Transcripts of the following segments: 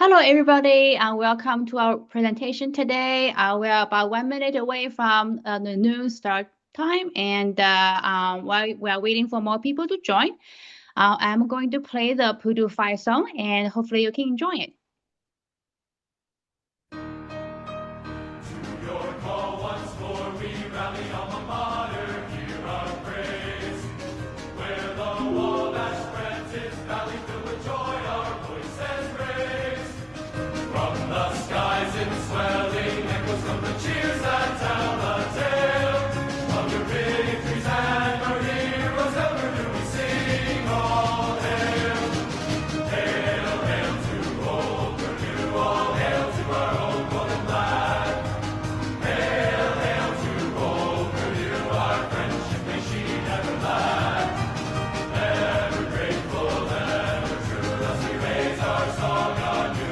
Hello, everybody, and welcome to our presentation today. We are about 1 minute away from the noon start time, and while we are waiting for more people to join, I'm going to play the Purdue 5 song, and hopefully you can enjoy it. Your call once more, we rally alma mater, hear our praise. Where the Wabash spreads its valley filled with joy, our voices raise. From the skies in swelling echoes come the cheers that tell the tale of your victories and our heroes. Ever do we sing all hail, hail, hail to old Purdue, all hail to our old golden flag. Hail, hail to old Purdue, our friendship may she never lack. Ever grateful, ever true, thus we raise our song anew.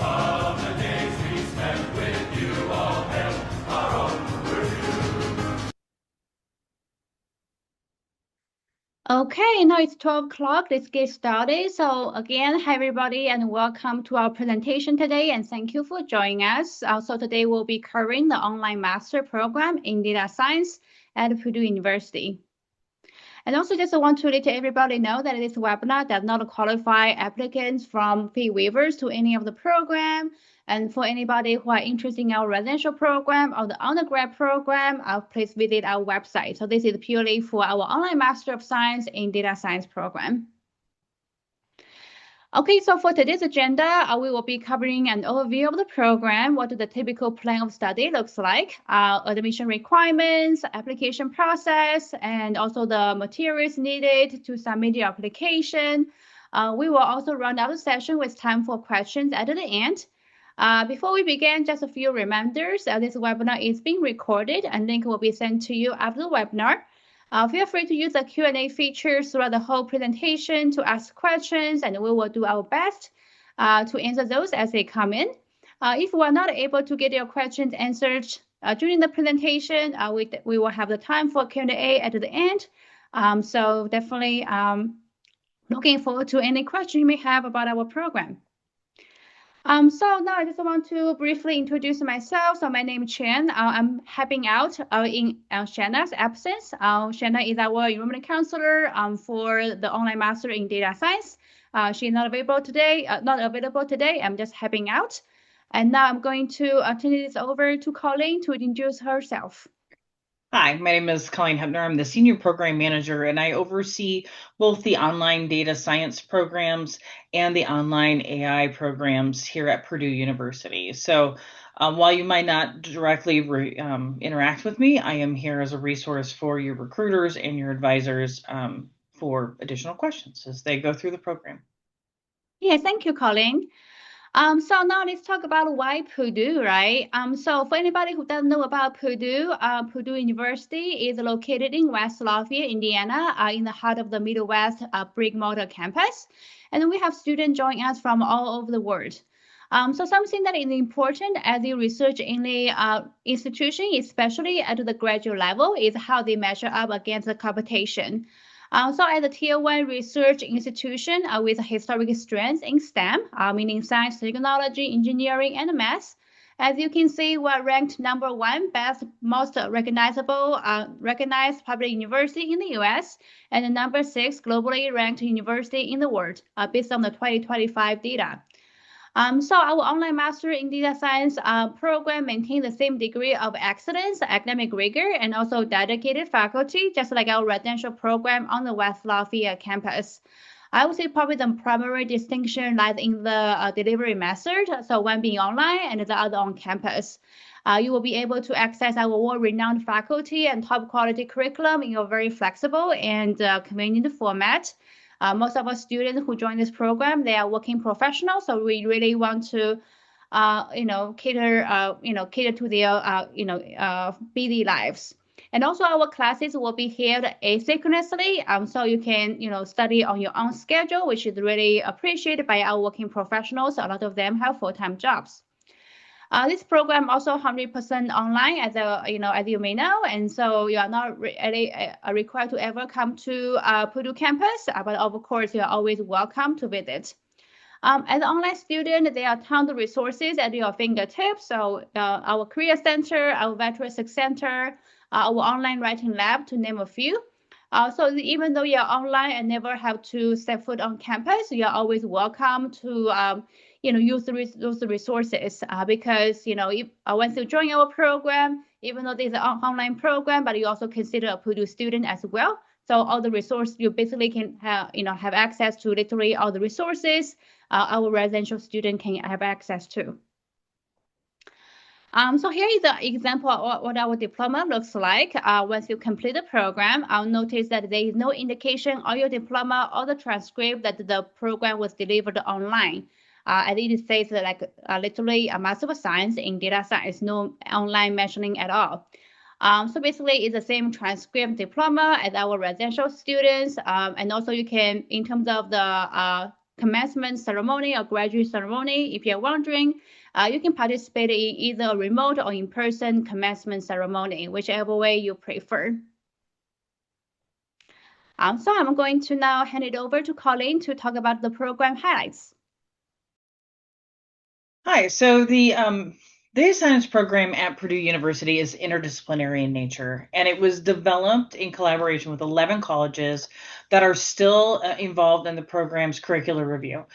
Of the days we spent with you, all hail our own Purdue. Okay, now it's 12 o'clock. Let's get started. So again, hi everybody, and welcome to our presentation today, and thank you for joining us. So today we'll be covering the online master program in data science at Purdue University. And also just want to let everybody know that this webinar does not qualify applicants from fee waivers to any of the program. And for anybody who are interested in our residential program or the undergrad program, please visit our website. So this is purely for our online Master of Science in Data Science program. Okay, so for today's agenda, we will be covering an overview of the program, what the typical plan of study looks like, admission requirements, application process, and also the materials needed to submit your application. We will also run out the session with time for questions at the end. Before we begin, just a few reminders. This webinar is being recorded and link will be sent to you after the webinar. Feel free to use the Q&A feature throughout the whole presentation to ask questions, and we will do our best to answer those as they come in. If we are not able to get your questions answered during the presentation, we will have the time for Q&A at the end. So definitely looking forward to any question you may have about our program. So now I just want to briefly introduce myself. So my name is Chen. I'm helping out in Shanna's absence. Shanna is our enrollment counselor for the online master in data science. She's not available today. I'm just helping out. And now I'm going to turn this over to Colleen to introduce herself. Hi, my name is Colleen Hepner. I'm the Senior Program Manager, and I oversee both the online data science programs and the online AI programs here at Purdue University. So while you might not directly interact with me, I am here as a resource for your recruiters and your advisors for additional questions as they go through the program. Yeah, thank you, Colleen. So now let's talk about why Purdue, right? So for anybody who doesn't know about Purdue, Purdue University is located in West Lafayette, Indiana, in the heart of the Midwest brick mortar campus. And we have students joining us from all over the world. So something that is important as you research in the institution, especially at the graduate level, is how they measure up against the competition. So as a Tier 1 research institution with historic strengths in STEM, meaning science, technology, engineering, and math, as you can see, we're ranked #1 best, most recognized public university in the U.S. and the #6 globally ranked university in the world, based on the 2025 data. So our online master in data science program maintains the same degree of excellence, academic rigor, and also dedicated faculty, just like our residential program on the West Lafayette campus. I would say probably the primary distinction lies in the delivery method, so one being online and the other on campus. You will be able to access our world-renowned faculty and top quality curriculum in a very flexible and convenient format. Most of our students who join this program, they are working professionals, so we really want to, cater to their, busy lives. And also our classes will be held asynchronously, so you can, study on your own schedule, which is really appreciated by our working professionals. A lot of them have full-time jobs. This program also 100% online, as you may know, and so you are not really required to ever come to Purdue campus, but of course you are always welcome to visit. As an online student, there are tons of resources at your fingertips. So our Career Center, our Veteran Success Center, our online writing lab, to name a few. So even though you're online and never have to step foot on campus, you're always welcome to use those resources because if, once you join our program, even though there's an online program, but you also consider a Purdue student as well. So all the resources you basically can have access to literally all the resources our residential student can have access to. So here is an example of what our diploma looks like. Once you complete the program, I'll notice that there is no indication on your diploma or the transcript that the program was delivered online. And it says like literally a Master of Science in Data Science, no online mentioning at all. So basically, it's the same transcript diploma as our residential students. And also you can, in terms of the commencement ceremony or graduate ceremony, if you're wondering, you can participate in either a remote or in-person commencement ceremony, whichever way you prefer. So I'm going to now hand it over to Colleen to talk about the program highlights. Hi, so the data science program at Purdue University is interdisciplinary in nature, and it was developed in collaboration with 11 colleges that are still involved in the program's curricular review.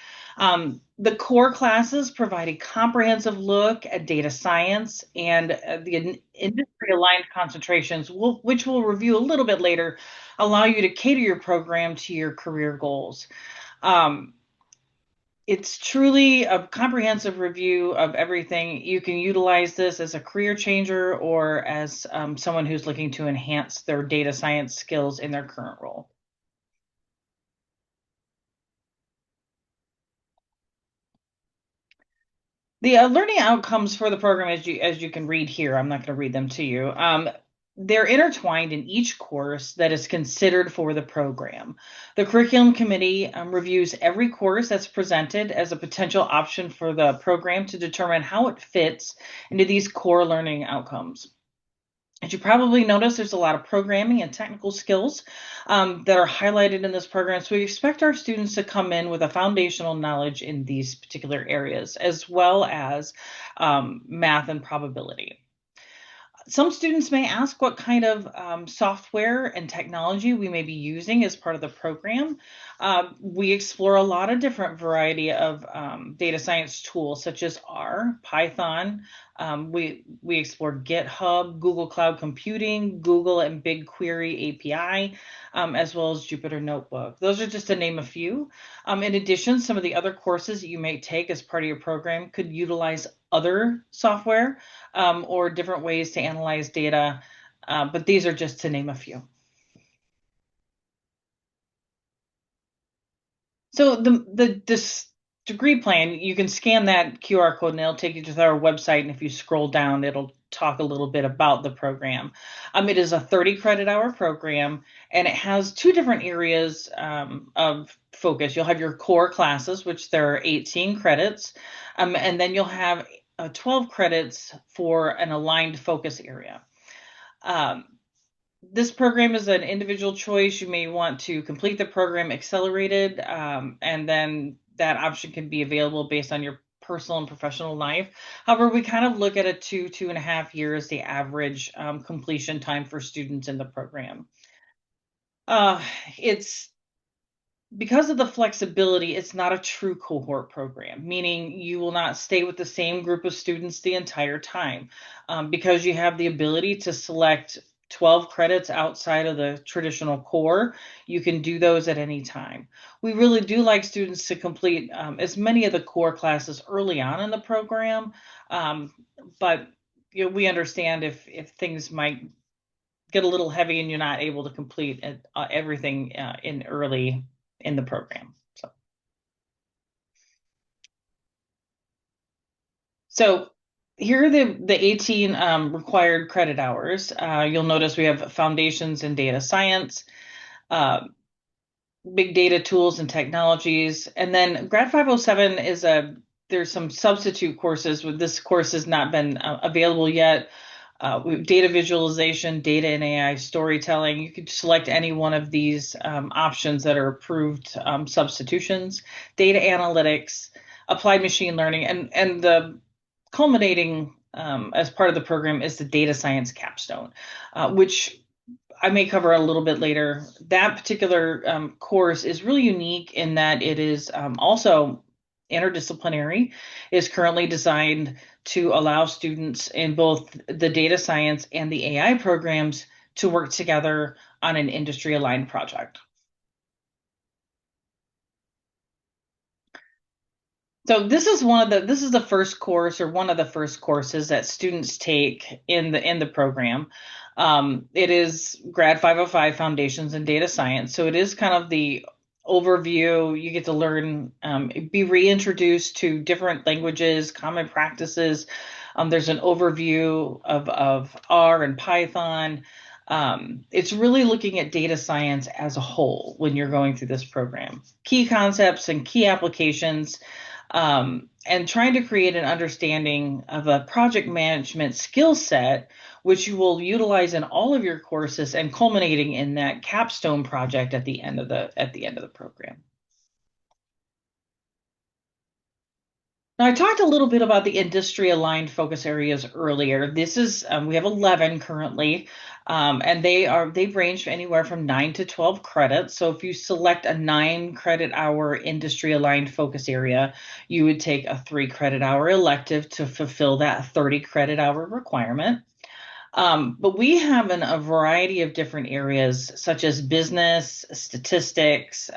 The core classes provide a comprehensive look at data science, and the industry-aligned concentrations, which we'll review a little bit later, allow you to cater your program to your career goals. It's truly a comprehensive review of everything. You can utilize this as a career changer or as someone who's looking to enhance their data science skills in their current role. The learning outcomes for the program, as you can read here, I'm not going to read them to you. They're intertwined in each course that is considered for the program. The curriculum committee reviews every course that's presented as a potential option for the program to determine how it fits into these core learning outcomes. As you probably noticed, there's a lot of programming and technical skills that are highlighted in this program. So we expect our students to come in with a foundational knowledge in these particular areas, as well as math and probability. Some students may ask what kind of software and technology we may be using as part of the program. We explore a lot of different variety of data science tools such as R, Python. We explore GitHub, Google Cloud Computing, Google and BigQuery API, as well as Jupyter Notebook. Those are just to name a few. In addition, some of the other courses that you may take as part of your program could utilize other software or different ways to analyze data, but these are just to name a few. So this degree plan, you can scan that QR code and it'll take you to our website, and if you scroll down, it'll talk a little bit about the program. It is a 30 credit hour program, and it has two different areas of focus. You'll have your core classes, which there are 18 credits, and then you'll have 12 credits for an aligned focus area. This program is an individual choice. You may want to complete the program accelerated, and then that option can be available based on your personal and professional life. However, we kind of look at a 2.5 years, the average completion time for students in the program. It's because of the flexibility, it's not a true cohort program, meaning you will not stay with the same group of students the entire time. Because you have the ability to select 12 credits outside of the traditional core, you can do those at any time. We really do like students to complete as many of the core classes early on in the program, but we understand if things might get a little heavy and you're not able to complete everything in early in the program. So here are the 18 required credit hours. You'll notice we have foundations in data science, big data tools and technologies, and then Grad 507 there's some substitute courses. This course has not been available yet. data visualization, data and AI storytelling. You could select any one of these options that are approved substitutions, data analytics, applied machine learning, and the culminating as part of the program is the data science capstone, which I may cover a little bit later. That particular course is really unique in that it is also interdisciplinary, is currently designed to allow students in both the data science and the AI programs to work together on an industry aligned project. So this is the first course or one of the first courses that students take in the program. It is Grad 505 Foundations in Data Science. So it is kind of the overview. You get to learn, be reintroduced to different languages, common practices. There's an overview of R and Python. It's really looking at data science as a whole when you're going through this program. Key concepts and key applications, and trying to create an understanding of a project management skill set, which you will utilize in all of your courses and culminating in that capstone project at the end of the program. Now, I talked a little bit about the industry aligned focus areas earlier. This is we have 11 currently, and they range anywhere from 9 to 12 credits. So if you select a 9 credit hour industry aligned focus area, you would take a 3 credit hour elective to fulfill that 30 credit hour requirement. But we have a variety of different areas such as business, statistics,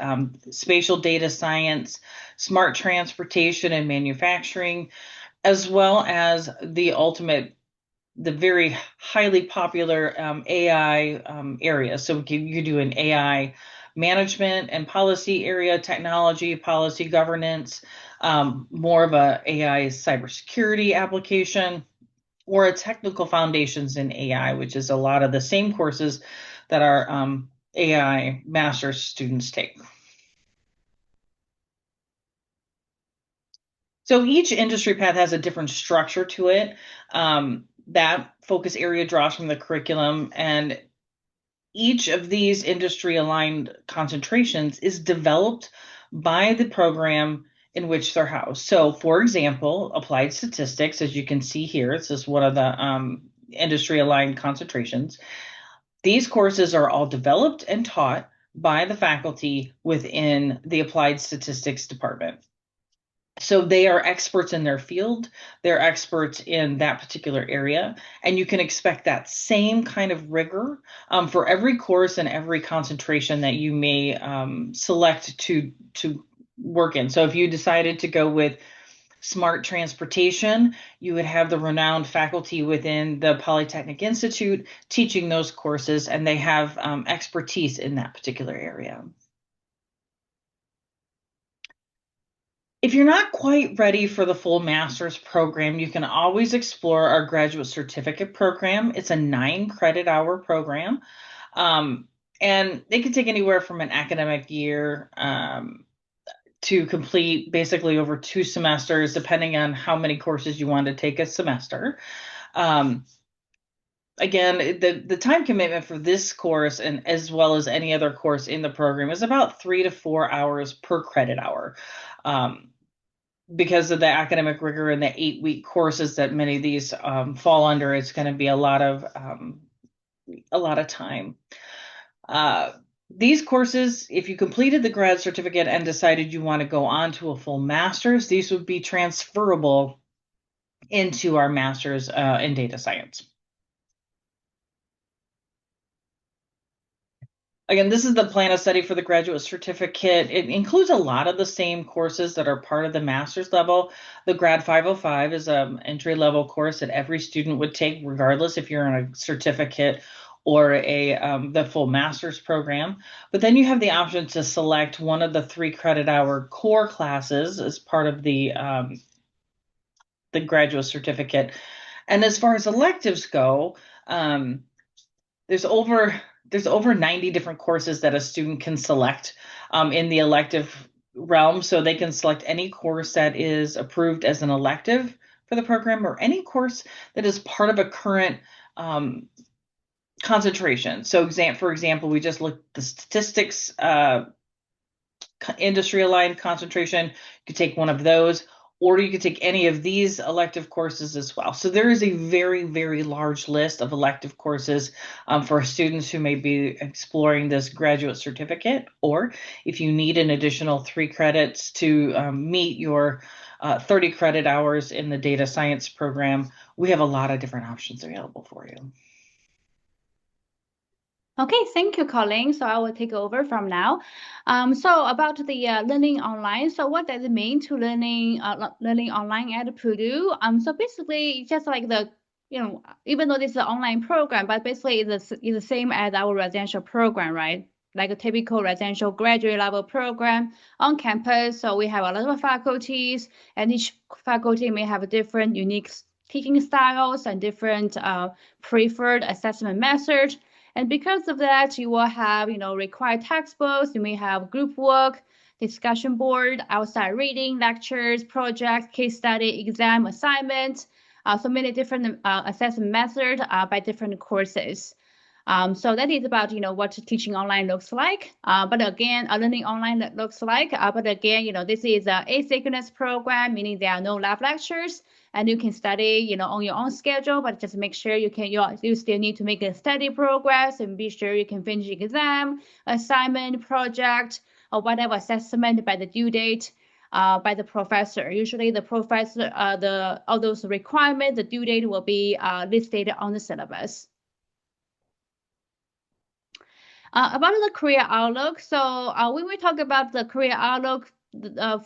spatial data science, smart transportation and manufacturing, as well as the very highly popular AI area. So you do an AI management and policy area, technology, policy governance, more of a AI cybersecurity application, or a technical foundations in AI, which is a lot of the same courses that our AI master's students take. So each industry path has a different structure to it. That focus area draws from the curriculum, and each of these industry aligned concentrations is developed by the program in which they're housed. So, for example, applied statistics, as you can see here, this is one of the industry aligned concentrations. These courses are all developed and taught by the faculty within the applied statistics department. So they are experts in their field, they're experts in that particular area, and you can expect that same kind of rigor for every course and every concentration that you may select to work in. So if you decided to go with smart transportation, you would have the renowned faculty within the Polytechnic Institute teaching those courses, and they have expertise in that particular area. If you're not quite ready for the full master's program, you can always explore our graduate certificate program. It's a 9 credit hour program, and it can take anywhere from an academic year to complete basically over 2 semesters, depending on how many courses you want to take a semester. Again, the time commitment for this course, and as well as any other course in the program, is about 3 to 4 hours per credit hour. Because of the academic rigor and the 8-week courses that many of these fall under, it's going to be a lot of time. These courses, if you completed the grad certificate and decided you want to go on to a full master's, these would be transferable into our master's in data science. Again, this is the plan of study for the graduate certificate. It includes a lot of the same courses that are part of the master's level. The Grad 505 is an entry-level course that every student would take, regardless if you're in a certificate or the full master's program. But then you have the option to select one of the 3 credit hour core classes as part of the graduate certificate. And as far as electives go, there's over 90 different courses that a student can select in the elective realm. So they can select any course that is approved as an elective for the program, or any course that is part of a current concentration. So for example, we just looked at the statistics industry aligned concentration. You could take one of those, or you could take any of these elective courses as well. So there is a very, very large list of elective courses for students who may be exploring this graduate certificate, or if you need an additional 3 credits to meet your 30 credit hours in the data science program, we have a lot of different options available for you. Okay, thank you, Colleen. So I will take over from now. So about the learning online. So what does it mean to learning online at Purdue? So basically, it's just like even though this is an online program, but basically it's the same as our residential program, right? Like a typical residential graduate level program on campus. So we have a lot of faculties, and each faculty may have different unique teaching styles and different preferred assessment methods. And because of that, you will have, required textbooks. You may have group work, discussion board, outside reading, lectures, projects, case study, exam, assignments. So many different assessment methods by different courses. So that is about, what teaching online looks like. But again, learning online looks like. But again, this is an asynchronous program, meaning there are no lab lectures. And you can study, on your own schedule, but just make sure you still need to make a study progress and be sure you can finish exam, assignment, project, or whatever assessment by the due date by the professor. Usually the professor, all those requirements, the due date will be listed on the syllabus. About the career outlook. So when we talk about the career outlook,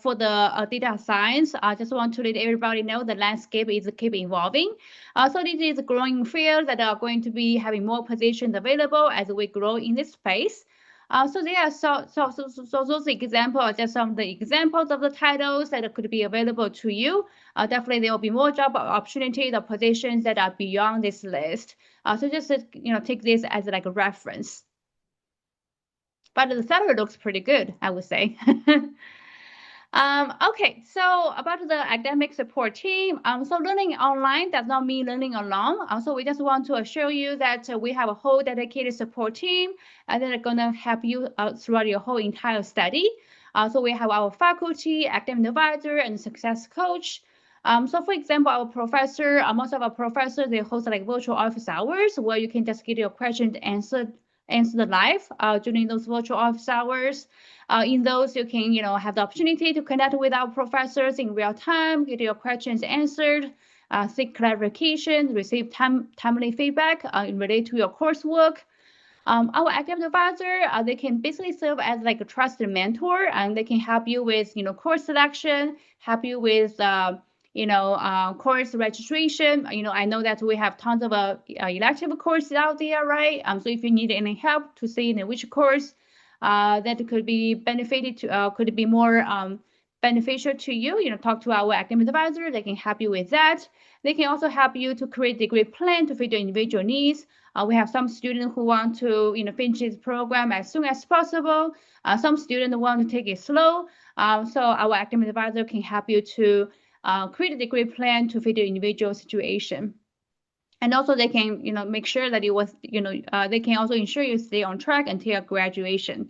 for the data science, I just want to let everybody know the landscape is keep evolving. So this is a growing field that are going to be having more positions available as we grow in this space. So there are so those examples are just some of the examples of the titles that could be available to you. Definitely there will be more job opportunities or positions that are beyond this list. So just take this as like a reference. But the salary looks pretty good, I would say. Okay, so about the academic support team. So learning online does not mean learning alone. So we just want to assure you that we have a whole dedicated support team and they're gonna help you throughout your whole entire study. So we have our faculty, academic advisor, and success coach. So for example, our professor, most of our professors, they host like virtual office hours where you can just get your questions answered live during those virtual office hours. In those, you can have the opportunity to connect with our professors in real time, get your questions answered, seek clarification, receive timely feedback related to your coursework. Our academic advisor, they can basically serve as like a trusted mentor, and they can help you with course selection, help you with course registration. I know that we have tons of elective courses out there, right? So if you need any help to see in which course that could be could be more beneficial to you, talk to our academic advisor. They can help you with that. They can also help you to create degree plan to fit your individual needs. We have some students who want to finish this program as soon as possible. Some students want to take it slow. So our academic advisor can help you to create a degree plan to fit your individual situation. And also they can, make sure that they can also ensure you stay on track until your graduation.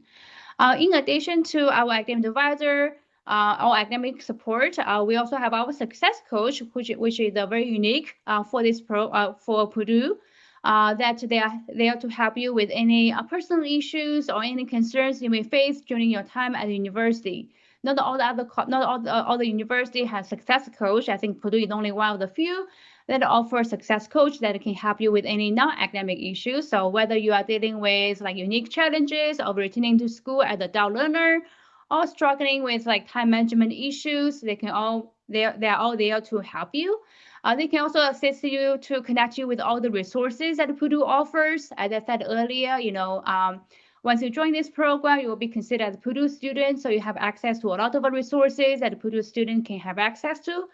In addition to our academic advisor, our academic support, we also have our success coach, which is very unique for this for Purdue. That they are there to help you with any personal issues or any concerns you may face during your time at the university. Not all the university has success coach. I think Purdue is only one of the few that offer success coach that can help you with any non-academic issues. So whether you are dealing with like unique challenges of returning to school as an adult learner or struggling with like time management issues, they are all there to help you. They can also assist you to connect you with all the resources that Purdue offers. As I said earlier, once you join this program, you will be considered as a Purdue student, so you have access to a lot of resources that a Purdue student can have access to.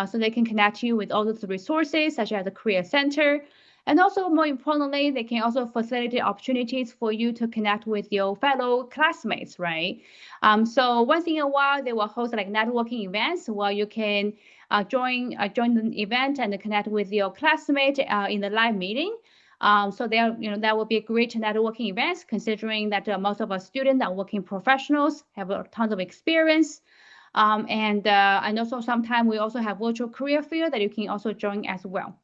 So they can connect you with all those resources, such as the Career Center. And also, more importantly, they can also facilitate opportunities for you to connect with your fellow classmates, right? So once in a while, they will host like networking events where you can join the event and connect with your classmate in the live meeting. So there, that will be a great networking event, considering that most of our students are working professionals, have tons of experience. And also sometimes we also have virtual career fair that you can also join as well.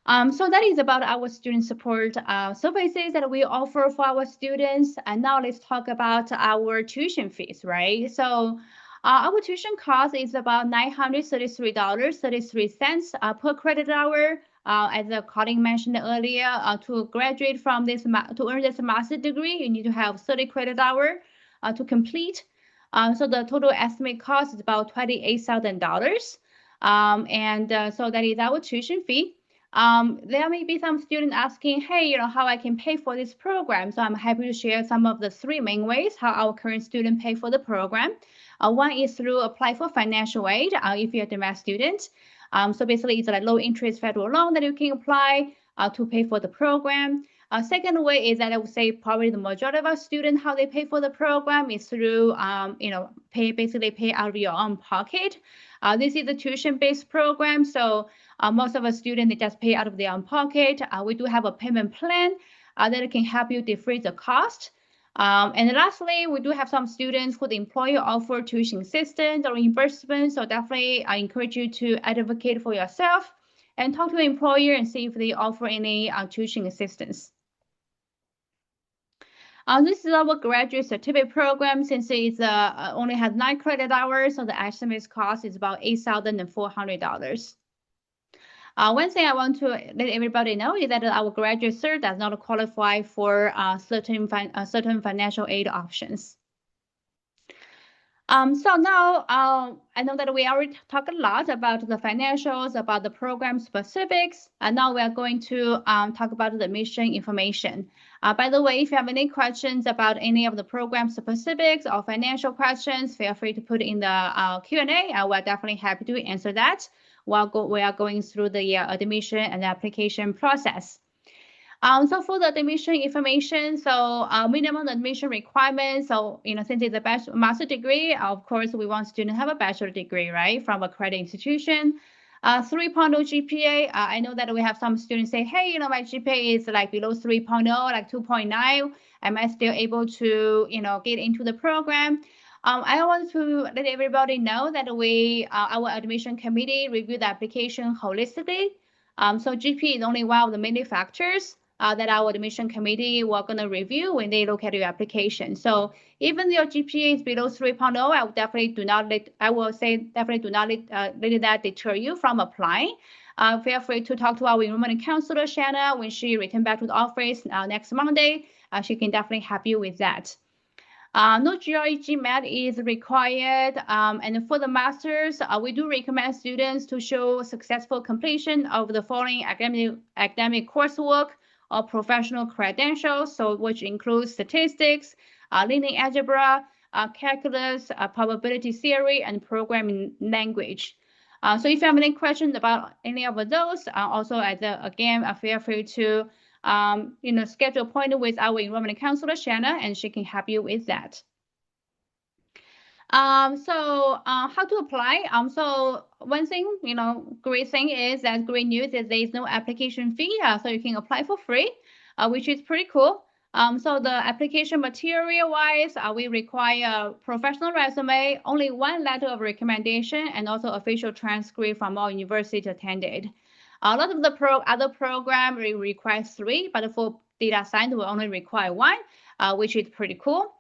So that is about our student support services that we offer for our students. And now let's talk about our tuition fees, right? So our tuition cost is about $933.33 per credit hour. As Colin mentioned earlier, to graduate from this, to earn this master's degree, you need to have 30 credit hour to complete. So the total estimate cost is about $28,000. So that is our tuition fee. There may be some students asking, hey, how I can pay for this program. So I'm happy to share some of the three main ways how our current student pay for the program. One is through apply for financial aid if you're a domestic student. So basically, it's a low interest federal loan that you can apply to pay for the program. Second way is that I would say probably the majority of our students, how they pay for the program is through, basically pay out of your own pocket. This is a tuition-based program, so most of our students, they just pay out of their own pocket. We do have a payment plan that can help you defray the cost. And lastly, we do have some students who the employer offer tuition assistance or reimbursement. So definitely I encourage you to advocate for yourself and talk to the employer and see if they offer any tuition assistance. This is our graduate certificate program. Since it only has 9 credit hours, so the estimated cost is about $8,400. One thing I want to let everybody know is that our graduate cert does not qualify for certain financial aid options. So now I know that we already talked a lot about the financials, about the program specifics, and now we are going to talk about the admission information. By the way, if you have any questions about any of the program specifics or financial questions, feel free to put in the Q&A. We're definitely happy to answer that while we are going through the admission and application process. So for the admission information, so minimum admission requirements. So, since it's a master degree, of course, we want students to have a bachelor degree, right, from a credit institution. 3.0 GPA. I know that we have some students say, hey, my GPA is like below 3.0, like 2.9. Am I still able to, get into the program? I want to let everybody know that our admission committee review the application holistically. So GPA is only one of the many factors that our admission committee will going to review when they look at your application. So even your GPA is below 3.0, I will definitely do not let that deter you from applying. Feel free to talk to our enrollment counselor, Shanna, when she returns back to the office next Monday. She can definitely help you with that. No GRE GMAT is required. And for the masters, we do recommend students to show successful completion of the following academic coursework or professional credentials, so which includes statistics, linear algebra, calculus, probability theory, and programming language. So if you have any questions about any of those, also again, feel free to schedule an appointment with our enrollment counselor, Shanna, and she can help you with that. So how to apply? So one thing, great thing is that great news is there is no application fee, so you can apply for free, which is pretty cool. So the application material-wise, we require a professional resume, only one letter of recommendation, and also official transcript from all university attended. A lot of the other program require 3, but for data science, we only require 1, which is pretty cool.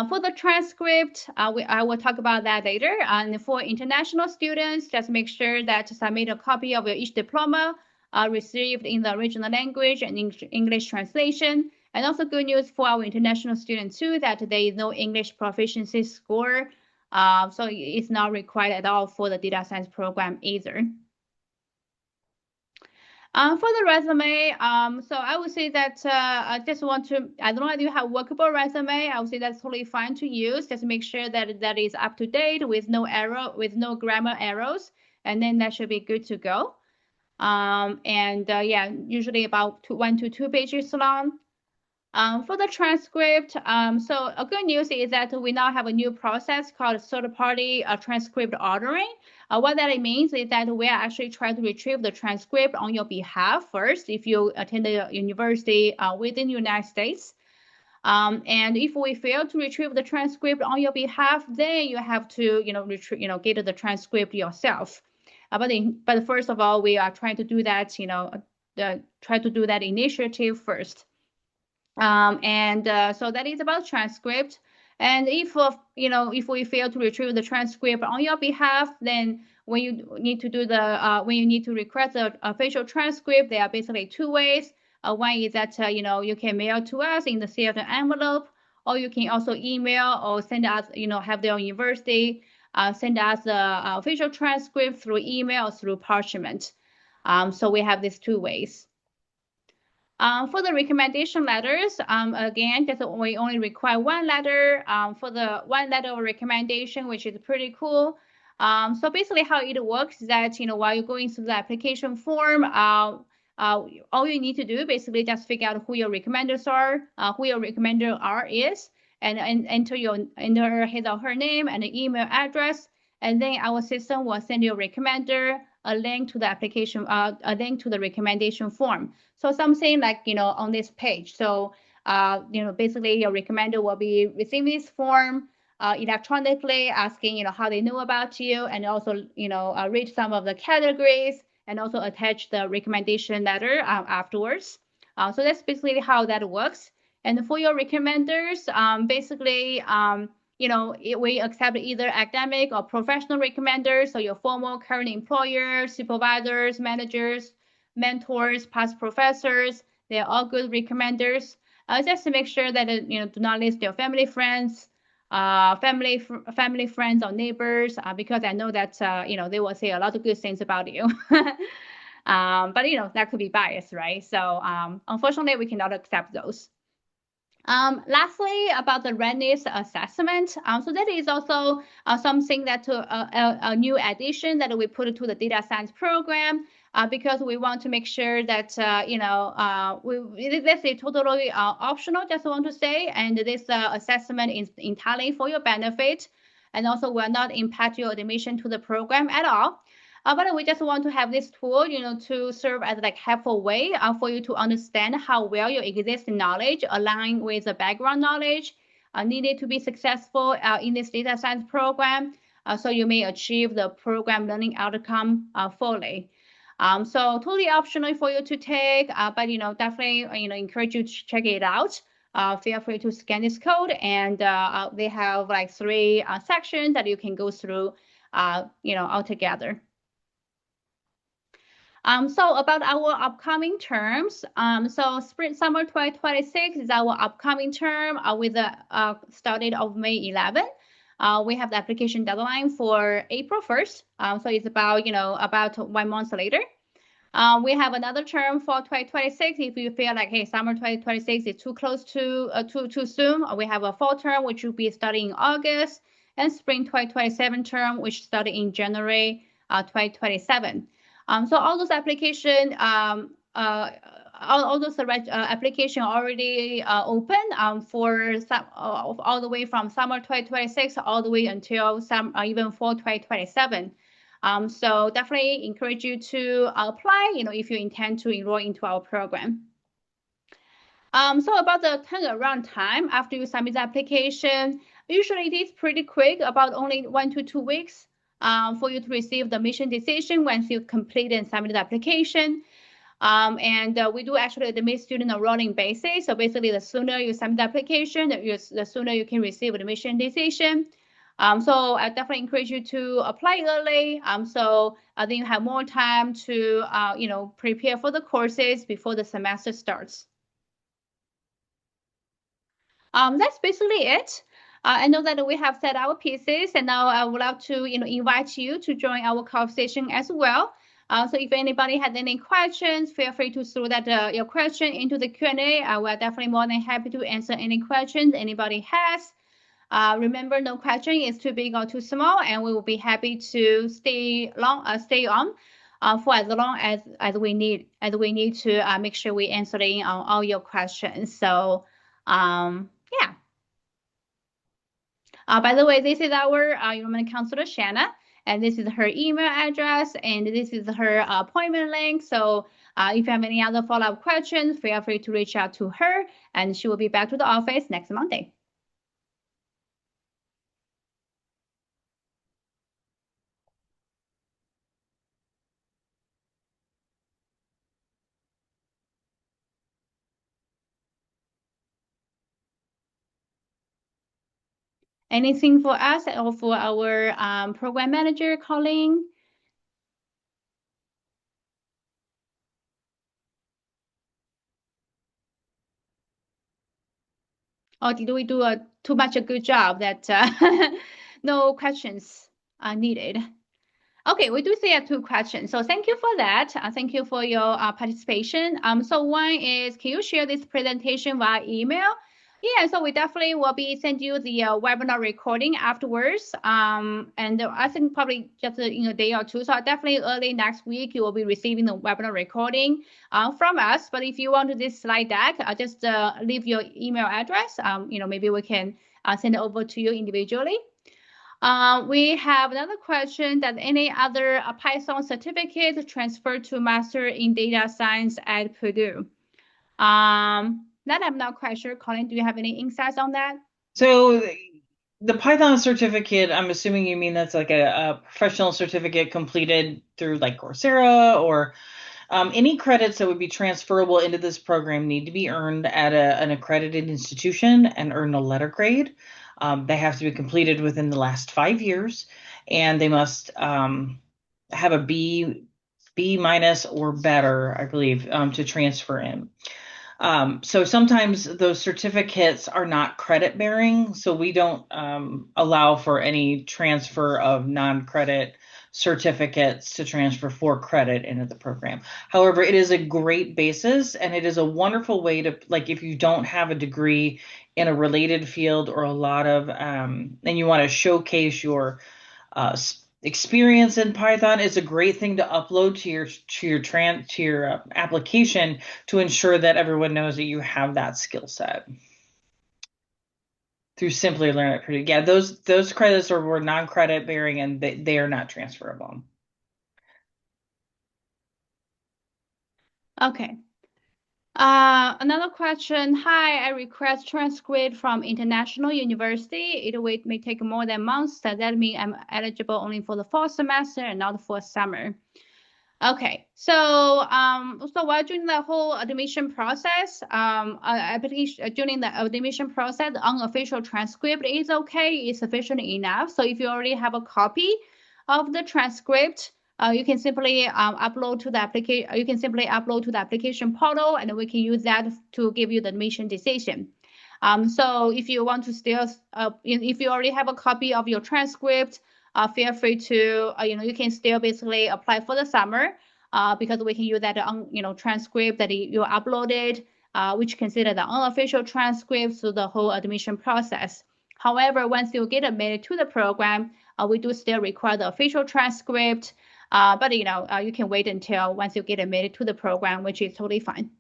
For the transcript, I will talk about that later. And for international students, just make sure that submit a copy of each diploma received in the original language and English translation. And also good news for our international students too, that there is no English proficiency score. So it's not required at all for the data science program either. For the resume, so I would say that I just want to, as long as you have workable resume, I would say that's totally fine to use. Just make sure that that is up to date with no error, with no grammar errors, and then that should be good to go. Yeah, usually about 1 to 2 pages long. For the transcript, so a good news is that we now have a new process called third-party transcript ordering. What that means is that we are actually trying to retrieve the transcript on your behalf first if you attend a university within the United States. And if we fail to retrieve the transcript on your behalf, then you have to, get the transcript yourself. But first of all, we are trying to do that, try to do that initiative first. So that is about transcript. And if we fail to retrieve the transcript on your behalf, then when you need to request a official transcript, there are basically two ways. One is that you can mail to us in the sealed envelope, or you can also email or send us, have their university send us the official transcript through email or through parchment. So we have these two ways. For the recommendation letters, again, we only require one letter for the one letter of recommendation, which is pretty cool. So basically how it works is that, while you're going through the application form, all you need to do basically just figure out who your recommenders are, who your recommender is, and enter his or her name and the email address. And then our system will send your recommender a link to the application, a link to the recommendation form. So something like, on this page. So, basically your recommender will be receiving this form electronically, asking, how they know about you, and also, read some of the categories, and also attach the recommendation letter afterwards. So that's basically how that works. And for your recommenders, basically, we accept either academic or professional recommenders, so your former, current employers, supervisors, managers, mentors, past professors, they're all good recommenders. Just to make sure that, do not list your family friends, family friends or neighbors, because I know that, they will say a lot of good things about you. But, that could be biased, right? So unfortunately, we cannot accept those. Lastly, about the readiness assessment. So that is also something that a new addition that we put to the data science program because we want to make sure that, this is totally optional, just want to say, and this assessment is entirely for your benefit and also will not impact your admission to the program at all. But we just want to have this tool, to serve as like helpful way for you to understand how well your existing knowledge align with the background knowledge needed to be successful in this data science program, so you may achieve the program learning outcome fully. So totally optional for you to take, but definitely encourage you to check it out. Feel free to scan this code, and they have like 3 sections that you can go through, all together. So about our upcoming terms, so spring summer 2026 is our upcoming term with the start date of May 11. We have the application deadline for April 1st. So it's about 1 month later. We have another term for 2026. If you feel like, hey, summer 2026 is too close to too soon, we have a fall term, which will be starting in August, and spring 2027 term, which started in January 2027. So all those application, all those application already open for some, all the way from summer 2026 all the way until even fall 2027. So definitely encourage you to apply, if you intend to enroll into our program. So about the turnaround time after you submit the application, usually it is pretty quick, about only 1 to 2 weeks. For you to receive the admission decision once you complete and submit the application. And we do actually admit student on a rolling basis. So basically, the sooner you submit the application, the sooner you can receive admission decision. So I definitely encourage you to apply early. So then you have more time to, prepare for the courses before the semester starts. That's basically it. I know that we have set our pieces, and now I would love to, invite you to join our conversation as well. So if anybody has any questions, feel free to throw that your question into the Q&A. We're definitely more than happy to answer any questions anybody has. Remember, no question is too big or too small, and we will be happy to stay on for as long as we need to make sure we answer in on all your questions. So yeah. By the way, this is our enrollment counselor, Shanna. And this is her email address, and this is her appointment link. So if you have any other follow-up questions, feel free to reach out to her, and she will be back to the office next Monday. Anything for us or for our program manager, Colleen? Or did we do too much a good job that no questions are needed? Okay, we do see 2 questions. So thank you for that. Thank you for your participation. So one is, can you share this presentation via email? Yeah, so we definitely will be send you the webinar recording afterwards. And I think probably just in a day or two. So definitely early next week, you will be receiving the webinar recording from us. But if you want to this slide deck, just leave your email address. Maybe we can send it over to you individually. We have another question that any other Python certificate transferred to master in data science at Purdue? That I'm not quite sure. Colin, do you have any insights on that? So the Python certificate, I'm assuming you mean that's like a professional certificate completed through like Coursera, or any credits that would be transferable into this program need to be earned at an accredited institution and earn a letter grade. They have to be completed within the last 5 years, and they must have a B minus or better, I believe, to transfer in. So sometimes those certificates are not credit bearing, so we don't allow for any transfer of non-credit certificates to transfer for credit into the program. However, it is a great basis, and it is a wonderful way to, like, if you don't have a degree in a related field or a lot of, and you want to showcase your experience in Python, is a great thing to upload to your application to ensure that everyone knows that you have that skill set through Simply Learn at Purdue. Yeah, those credits were non-credit bearing, and they are not transferable. Okay. Another question. Hi, I request transcript from international university. It may take more than months. Does that mean I'm eligible only for the fall semester and not for summer? Okay, so while during the whole admission process, during the admission process, the unofficial transcript is okay, is sufficient enough. So if you already have a copy of the transcript, you can simply upload to the application. You can simply upload to the application portal, and we can use that to give you the admission decision. So if you want to still, if you already have a copy of your transcript, feel free to, you can still basically apply for the summer because we can use that, transcript that you uploaded, which consider the unofficial transcript through the whole admission process. However, once you get admitted to the program, we do still require the official transcript, but you can wait until once you get admitted to the program, which is totally fine.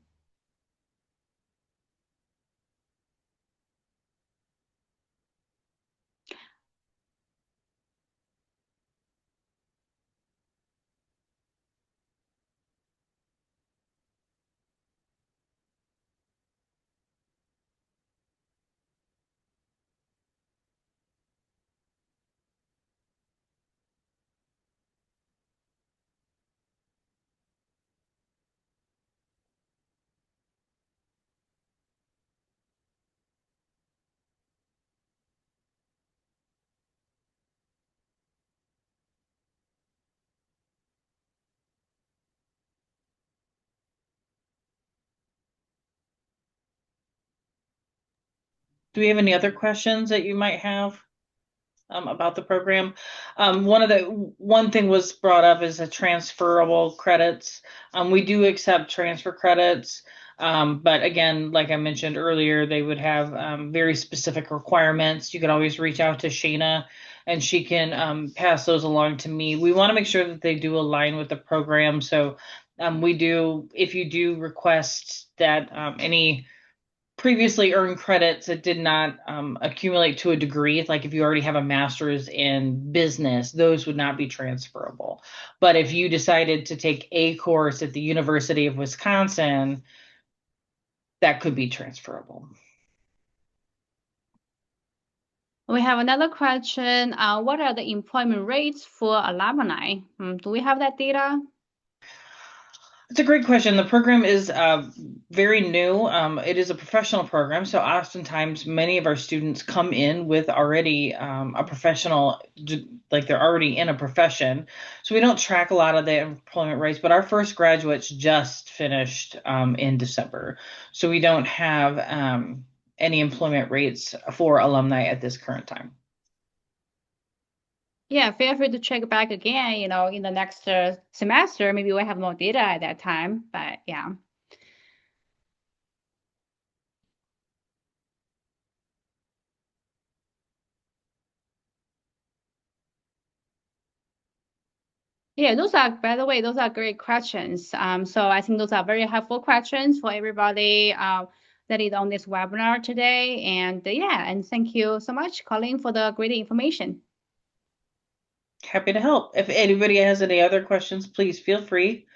Do we have any other questions that you might have about the program? One thing was brought up is the transferable credits. We do accept transfer credits, but again, like I mentioned earlier, they would have very specific requirements. You can always reach out to Shayna, and she can pass those along to me. We want to make sure that they do align with the program. So if you do request that any previously earned credits, it did not accumulate to a degree. Like if you already have a master's in business, those would not be transferable. But if you decided to take a course at the University of Wisconsin, that could be transferable. We have another question. What are the employment rates for alumni? Do we have that data? It's a great question. The program is very new. It is a professional program, so oftentimes many of our students come in with already a professional, like they're already in a profession. So we don't track a lot of the employment rates, but our first graduates just finished in December. So we don't have any employment rates for alumni at this current time. Yeah, feel free to check back again, in the next semester. Maybe we'll have more data at that time, but yeah. Yeah, by the way, those are great questions. So I think those are very helpful questions for everybody that is on this webinar today. And yeah, and thank you so much, Colleen, for the great information. Happy to help. If anybody has any other questions, please feel free.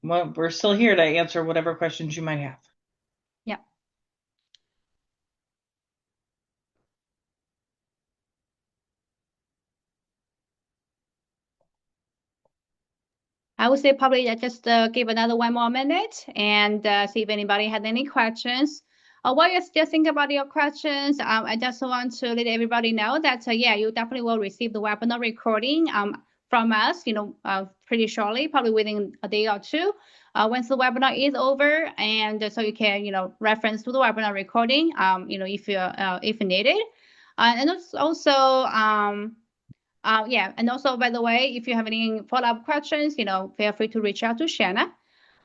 Well, we're still here to answer whatever questions you might have. Yeah. I would say probably just give another 1 more minute and see if anybody had any questions. While you're still thinking about your questions, I just want to let everybody know that, yeah, you definitely will receive the webinar recording from us, pretty shortly, probably within a day or two, once the webinar is over. And so you can, reference to the webinar recording, if needed. And also, yeah, and also, by the way, if you have any follow-up questions, feel free to reach out to Shanna.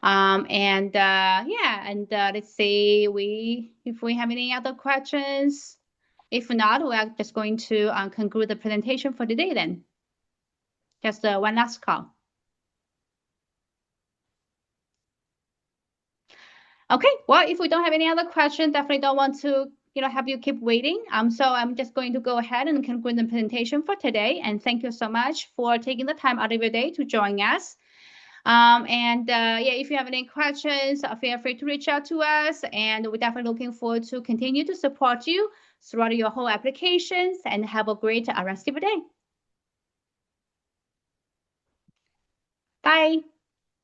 Yeah, and let's see if we have any other questions. If not, we are just going to conclude the presentation for today then. Just one last call. Okay, well, if we don't have any other questions, definitely don't want to have you keep waiting. So I'm just going to go ahead and conclude the presentation for today. And thank you so much for taking the time out of your day to join us. Yeah, if you have any questions, feel free to reach out to us. And we're definitely looking forward to continue to support you throughout your whole applications, and have a great rest of your day. Bye.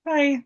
Bye.